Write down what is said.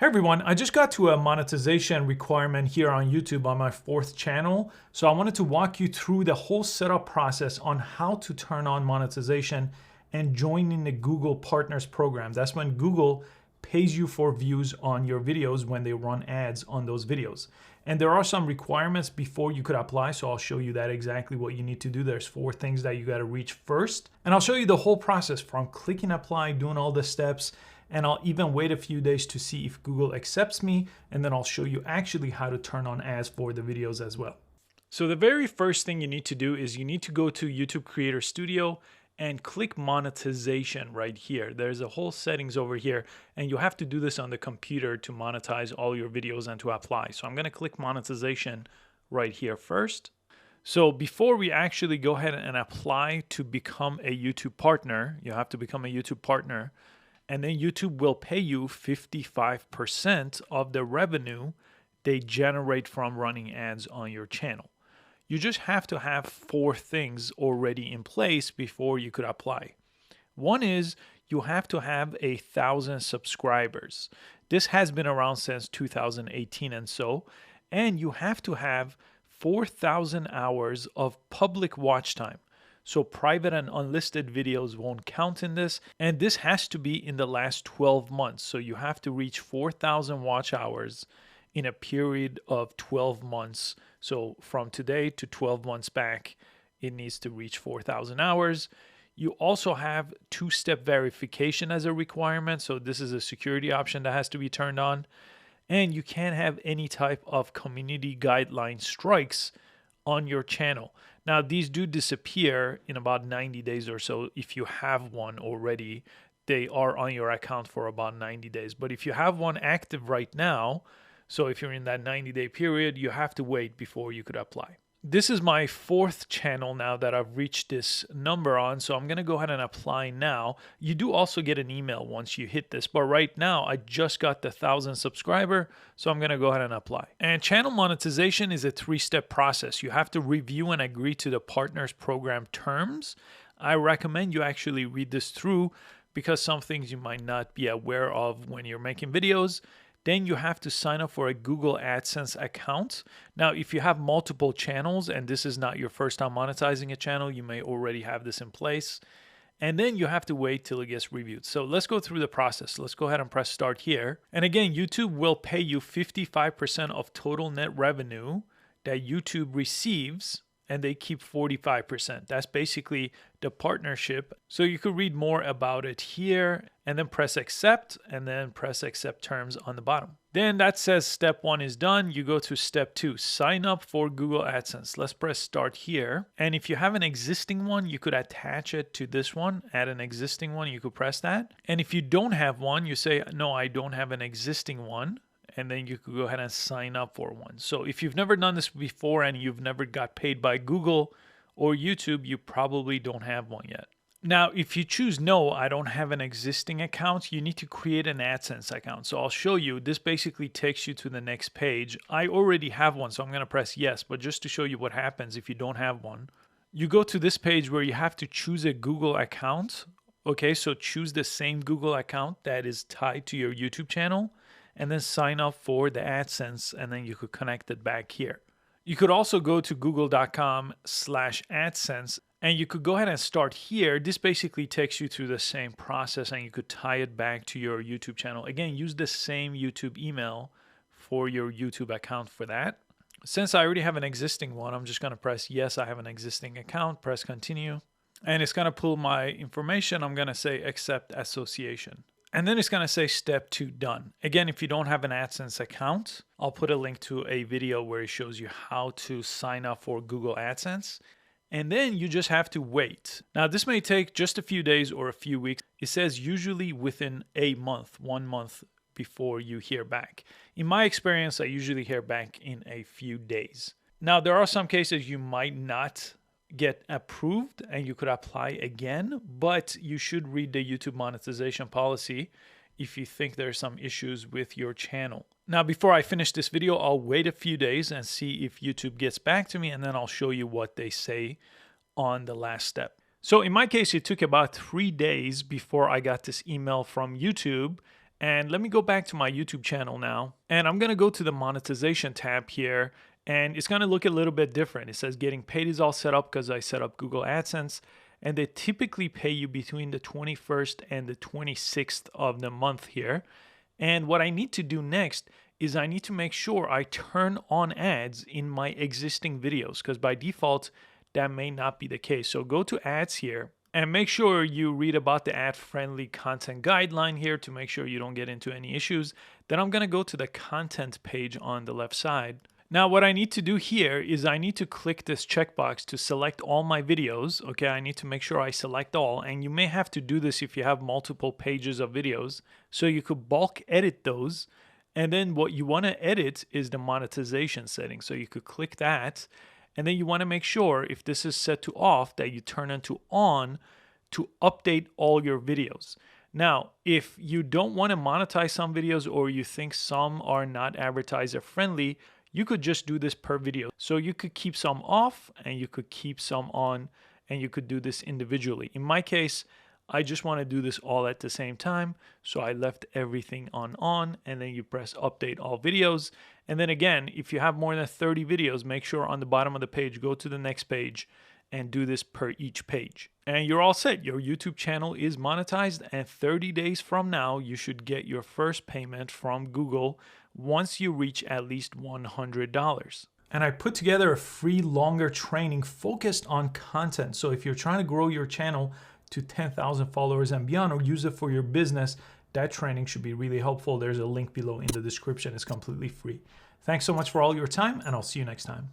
Hey everyone, I just got to a monetization requirement here on YouTube on my 4th channel. So I wanted to walk you through the whole setup process on how to turn on monetization and join in the Google Partners program. That's when Google pays you for views on your videos when they run ads on those videos. And there are some requirements before you could apply, so I'll show you that exactly what you need to do. There's 4 things that you got to reach first. And I'll show you the whole process from clicking apply, doing all the steps, and I'll even wait a few days to see if Google accepts me, and then I'll show you actually how to turn on ads for the videos as well. So the very first thing you need to do is you need to go to YouTube Creator Studio and click monetization right here. There's a whole settings over here, and you have to do this on the computer to monetize all your videos and to apply. So I'm going to click monetization right here first. So before we actually go ahead and apply to become a YouTube partner, you have to become a YouTube partner, and then YouTube will pay you 55% of the revenue they generate from running ads on your channel. You just have to have 4 things already in place before you could apply. One is you have to have 1,000 subscribers. This has been around since 2018 and you have to have 4,000 hours of public watch time. So private and unlisted videos won't count in this, and this has to be in the last 12 months. So you have to reach 4,000 watch hours in a period of 12 months. So from today to 12 months back, it needs to reach 4,000 hours. You also have 2-step verification as a requirement. So this is a security option that has to be turned on. And you can't have any type of community guideline strikes on your channel. Now, these do disappear in about 90 days or so. If you have one already, they are on your account for about 90 days. But if you have one active right now, so if you're in that 90-day period, you have to wait before you could apply. This is my 4th channel now that I've reached this number on, so I'm going to go ahead and apply now. You do also get an email once you hit this, but right now I just got the 1,000 subscriber, so I'm going to go ahead and apply. And channel monetization is a 3-step process. You have to review and agree to the partners program terms. I recommend you actually read this through because some things you might not be aware of when you're making videos. Then you have to sign up for a Google AdSense account. Now, if you have multiple channels and this is not your first time monetizing a channel, you may already have this in place. And then you have to wait till it gets reviewed. So let's go through the process. Let's go ahead and press start here. And again, YouTube will pay you 55% of total net revenue that YouTube receives, and they keep 45%. That's basically the partnership. So you could read more about it here and then press accept and then press accept terms on the bottom. Then that says step 1 is done. You go to step 2, sign up for Google AdSense. Let's press start here. And if you have an existing one, you could attach it to this one, add an existing one, you could press that. And if you don't have one, you say, no, I don't have an existing one. And then you could go ahead and sign up for one. So if you've never done this before and you've never got paid by Google or YouTube, you probably don't have one yet. Now, if you choose no, I don't have an existing account, you need to create an AdSense account. So I'll show you. This basically takes you to the next page. I already have one, so I'm going to press yes. But just to show you what happens if you don't have one, you go to this page where you have to choose a Google account. Okay, so choose the same Google account that is tied to your YouTube channel, and then sign up for the AdSense, and then you could connect it back here. You could also go to google.com/AdSense, and you could go ahead and start here. This basically takes you through the same process, and you could tie it back to your YouTube channel. Again, use the same YouTube email for your YouTube account for that. Since I already have an existing one, I'm just going to press yes, I have an existing account, press continue, and it's going to pull my information. I'm going to say accept association. And then it's going to say step 2 done. Again, if you don't have an AdSense account, I'll put a link to a video where it shows you how to sign up for Google AdSense. And then you just have to wait. Now, this may take just a few days or a few weeks. It says usually within a month, 1 month before you hear back. In my experience, I usually hear back in a few days. Now, there are some cases you might not get approved and you could apply again, but you should read the YouTube monetization policy if you think there's some issues with your channel. Now, before I finish this video, I'll wait a few days and see if YouTube gets back to me, and then I'll show you what they say on the last step. So in my case, it took about 3 days before I got this email from YouTube And let me go back to my YouTube channel now. And I'm going to go to the monetization tab here. And it's going to look a little bit different. It says getting paid is all set up because I set up Google AdSense. And they typically pay you between the 21st and the 26th of the month here. And what I need to do next is I need to make sure I turn on ads in my existing videos, because by default, that may not be the case. So go to ads here and make sure you read about the ad-friendly content guideline here to make sure you don't get into any issues. Then I'm going to go to the content page on the left side. Now, what I need to do here is I need to click this checkbox to select all my videos. Okay, I need to make sure I select all, and you may have to do this if you have multiple pages of videos. So you could bulk edit those. And then what you want to edit is the monetization setting. So you could click that. And then you want to make sure if this is set to off that you turn it to on to update all your videos. Now, if you don't want to monetize some videos or you think some are not advertiser friendly, you could just do this per video. So you could keep some off and you could keep some on, and you could do this individually. In my case, I just want to do this all at the same time. So I left everything on, and then you press update all videos. And then again, if you have more than 30 videos, make sure on the bottom of the page, go to the next page and do this per each page. And you're all set. Your YouTube channel is monetized, and 30 days from now, you should get your first payment from Google once you reach at least $100. And I put together a free longer training focused on content. So if you're trying to grow your channel to 10,000 followers and beyond, or use it for your business, that training should be really helpful. There's a link below in the description. It's completely free. Thanks so much for all your time, and I'll see you next time.